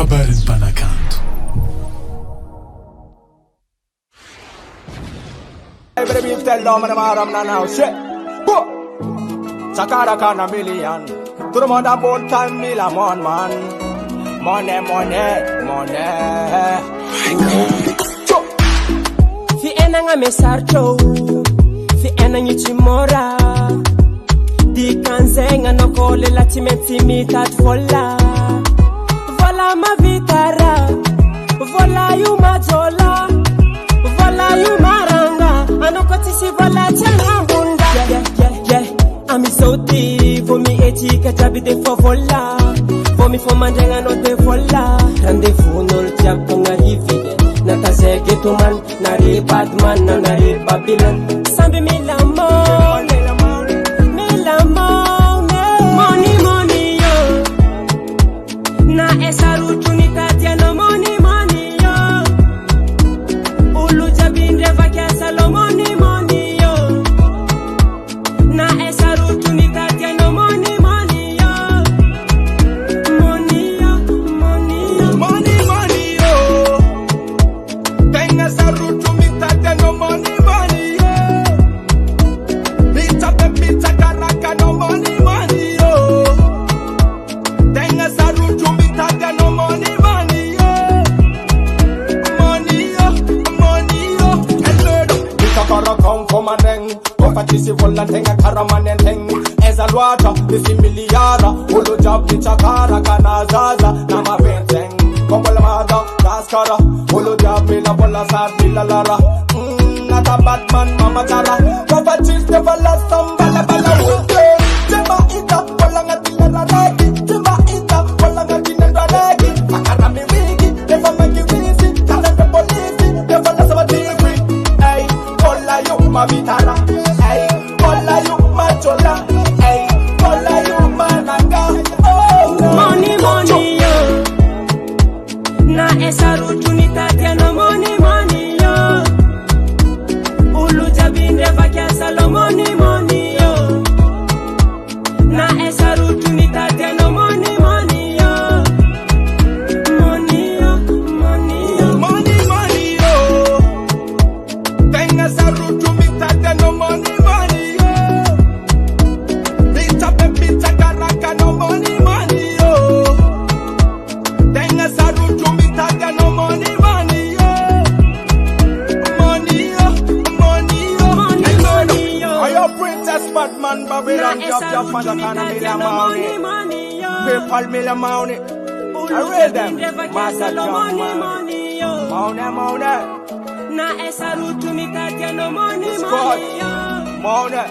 Kabarin Panakant. Every beef tell them I'm a now shit. Sakara can a million. To the mother boat time mil a man. Money. Fi enanga mesarcho. Fi enanga chimora. Di kanzenga no kole la timeta vola. Vola ma vitara. Vola yu majola. Vola yu maranga. Anokoti si vola chanambunda. Yeah. I'm so deep for me etika tabide for vola. For me for mandenga no de vola. Rendezvous no tiap tonga hivile. Natazege to man, nari Batman, nari Babylon. Sambi milamon, money, yo. Na esaru tunitatia no money, yo. Ulu jabinde vakiasa lo money, yo. Na esaru tunitatia no money, yo. Money, yo. Money, yo. Tenga saru tunitatia no money, yo. Pizza karaka no money, yo. Tenga saru tunitatia no money, yo. Money, yo. Pizza karaka come and Fatisi vola tenga karaman teng eza lwata bisi miliara ulu job ni chakara kana zaza na maventeng kokola mada kaskara ulu job la bola sa lara not a Batman mama jara Fatisi de vola sambala bala wote tema ita vola ngatila ragi tema ita vola ngatila ragi akara mi wigi never make you easy tell the police de vola sabati hey vola yo ma vitara Money, yo. Na esaru tunitatia no money, yo. Ulu jabinde vakiasa lo money, yo. Na esaru tunitatia no money, yo. Money, yo. Tenga esaru tunitatia no money, yo. Pizza karaka no money, yo. Tenga saru tunitatia no money, yo. Money, yo. Are you Princess Batman Babylon job father kana money, yo. PayPal money. I read them. Master John money, Na esaru tunitatia no money, yo. Money.